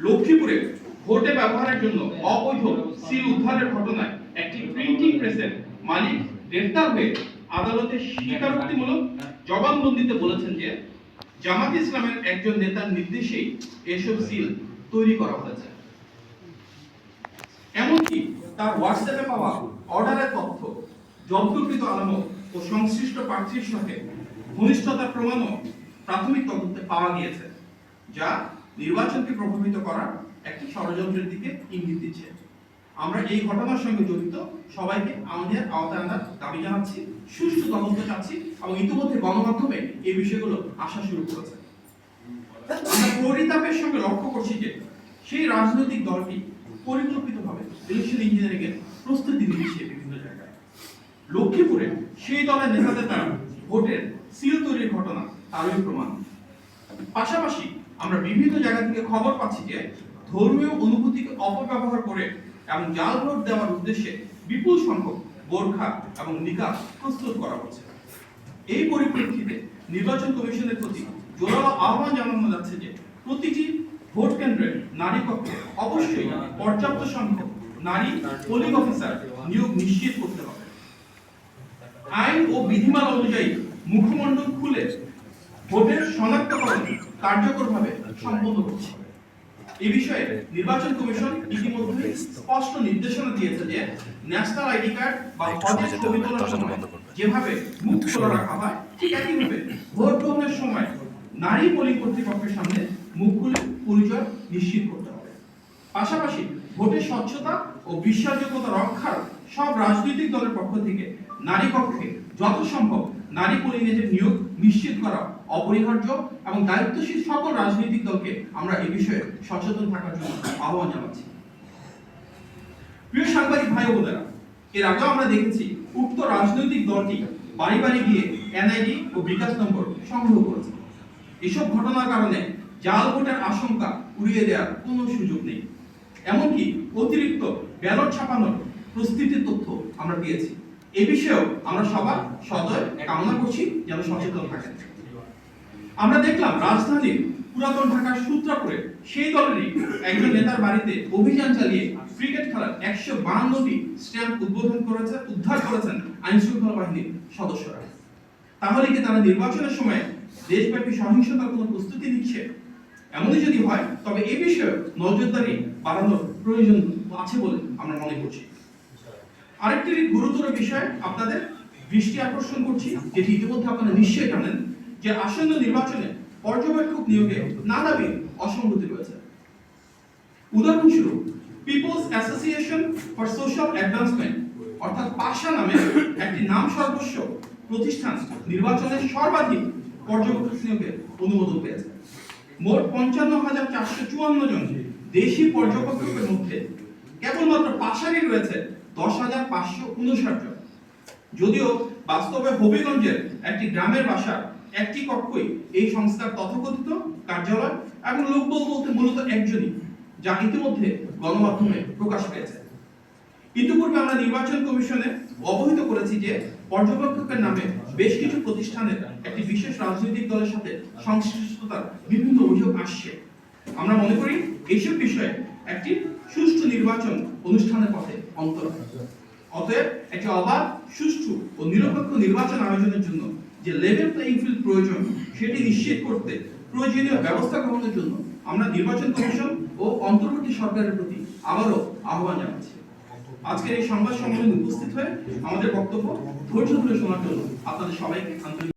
লক্ষ্মীপুরে ভোটে ব্যবহারের জন্য অবৈধ সিল উদ্ধারের ঘটনায় একটি প্রিন্টিং প্রেসের মালিক গ্রেফতার হয়ে আদালতে স্বীকারোক্তিমূলক জবানবন্দিতে বলেছেন যে জামাত ইসলামের একজন নেতার নির্দেশেই এসব সিল তৈরি করা হয়েছে। এমনকি তার হোয়াটসঅ্যাপে পাওয়া অর্ডারের তথ্য, জব্দকৃত আলামত ও সংশ্লিষ্ট প্রার্থীর সাথে ঘনিষ্ঠতার প্রমাণও প্রাথমিক তদন্তে পাওয়া গিয়েছে, যা নির্বাচনকে প্রভাবিত করার একটি ষড়যন্ত্রের দিকে ইঙ্গিত দিচ্ছে। আমরা এই ঘটনার সঙ্গে জড়িত সবাইকে আমাদের আওতায় আনার দাবি জানাচ্ছি, সুষ্ঠু তদন্ত চাচ্ছি এবং ইতিমধ্যে গণমাধ্যমে এই বিষয়গুলো আসা শুরু করেছে। আমরা পরিতাপের সঙ্গে লক্ষ্য করছি যে সেই রাজনৈতিক দলটি পরিকল্পিতভাবে ইলেকশন ইঞ্জিনিয়ারিং এর প্রস্তুতি নিচ্ছে বিভিন্ন জায়গায়। লক্ষ্মীপুরে সেই দলের নেতাদের দ্বারা ভোটের সিল তৈরির ঘটনা তারই প্রমাণ। পাশাপাশি আমরা বিভিন্ন জায়গা থেকে খবর পাচ্ছি যে ধর্মীয় অনুভূতিকে অপব্যবহার করে এবং জাল ভোট দেওয়ার উদ্দেশ্যে বিপুল সংখ্যক বোরখা এবং নিকাব প্রস্তুত করা হচ্ছে। এই পরিপ্রেক্ষিতে নির্বাচন কমিশনের প্রতি জোরালো আহ্বান জানানো যাচ্ছে যে প্রতিটি ভোট কেন্দ্রে নারী কক্ষে অবশ্যই পর্যাপ্ত সংখ্যক নারী পোলিং অফিসার নিয়োগ নিশ্চিত করতে হবে। আইন ও বিধিমালা অনুযায়ী মুখমণ্ডল খুলে ভোটের শনাক্তকরণ কার্যকরভাবে সম্পন্ন করছে। এই বিষয়ে নির্বাচন কমিশন ইতিমধ্যে স্পষ্ট নির্দেশনা দিয়েছে যে ন্যাশনাল আইডি কার্ড বা ভোটের ছবি তোলার সময় যেভাবে মুখ খোলা রাখা হয়, ঠিক একইভাবে ভোট গ্রহণের সময় নারী পোলিং কর্তৃপক্ষের সামনে মুখ খুলে পরিচয় নিশ্চিত করতে হবে। পাশাপাশি ভোটের স্বচ্ছতা ও বিশ্বাসযোগ্যতা রক্ষার সব রাজনৈতিক দলের পক্ষ থেকে নারী কক্ষে যত সম্ভব নারী পোলিং এজেন্ট নিয়োগ নিশ্চিত করা অপরিহার্য এবং দায়িত্বশীল সকল রাজনৈতিক দলকে আমরা এই বিষয়ে সচেতন থাকার জন্য আহ্বান জানাচ্ছি। প্রিয় সাংবাদিক ভাই ও বোনেরা, এর আগেও আমরা দেখেছি উক্ত রাজনৈতিক দলটি বাড়ি বাড়ি গিয়ে এনআইডি ও বিকাশ নম্বর সংগ্রহ করেছে। এসব ঘটনার কারণে জাল ভোটের আশঙ্কা উড়িয়ে দেওয়ার কোনো সুযোগ নেই। এমনকি অতিরিক্ত ব্যালট ছাপানোর প্রস্তুতির তথ্য আমরা পেয়েছি। এই বিষয়েও আমরা সবার সদয় কামনা করছি যেন সচেতন থাকেন। আমরা দেখলাম রাজধানীর পুরাতন ঢাকার সূত্রাপুরে সেই দলেরই একজন নেতার বাড়িতে অভিযান চালিয়ে ক্রিকেট খেলার 152টি স্ট্যাম্প উদ্ধার করেছেন আইন শৃঙ্খলা বাহিনীর সদস্যরা। তাহলে কি তারা নির্বাচনের সময় দেশব্যাপী সহিংসতার কোনো প্রস্তুতি নিচ্ছে? এমনই যদি হয় তবে এই বিষয়ে নজরদারি বাড়ানোর প্রয়োজন আছে বলে আমরা মনে করছি। আরেকটি গুরুতর বিষয় আপনাদের দৃষ্টি আকর্ষণ করছি, যেটি ইতিমধ্যে আপনারা নিশ্চয়ই জানেন, যে আসন্ন নির্বাচনে পর্যবেক্ষক নিয়োগে নানাবিধ অসঙ্গতি রয়েছে। উদাহরণস্বরূপ people's association for social advancement অর্থাৎ পাশা নামে একটি নাম সর্বস্ব প্রতিষ্ঠান নির্বাচনের সর্বাধিক পর্যবেক্ষক নিয়োগের অনুমোদন পেয়েছে। মোট 55,454 জন দেশি পর্যবেক্ষকের মধ্যে কেবলমাত্র পাশারই রয়েছে 10,559 জন। যদিও বাস্তবে হবিগঞ্জের একটি গ্রামের বাসা একটি কক্ষই এই সংস্থার তথাকথিত কার্যালয় এবং লোকবল বলতে মূলত একজনই, যা ইতিমধ্যে গণমাধ্যমে প্রকাশ পেয়েছে। ইতিপূর্বে আমরা নির্বাচন কমিশনে অবহিত করেছি যে পর্যবেক্ষকের নামে বেশ কিছু প্রতিষ্ঠানের একটি বিশেষ রাজনৈতিক দলের সাথে সংশ্লিষ্টতার বিভিন্ন অভিযোগ আসছে। আমরা মনে করি এইসব বিষয়ে একটি সুষ্ঠু নির্বাচন অনুষ্ঠানের পথে অন্তর। অতএব একটি অবাধ, সুষ্ঠু ও নিরপেক্ষ নির্বাচন আয়োজনের জন্য যে লেভেল প্লেইং ফিল্ড প্রয়োজন সেটি নিশ্চিত করতে প্রয়োজনীয় ব্যবস্থা গ্রহণের জন্য আমরা নির্বাচন কমিশন ও অন্তর্বর্তী সরকারের প্রতি আবারও আহ্বান জানাচ্ছি। আজকের এই সংবাদ সম্মেলনে উপস্থিত হয়ে আমাদের বক্তব্য ধৈর্য ধরে শোনার জন্য আপনাদের সবাইকে আন্তরিক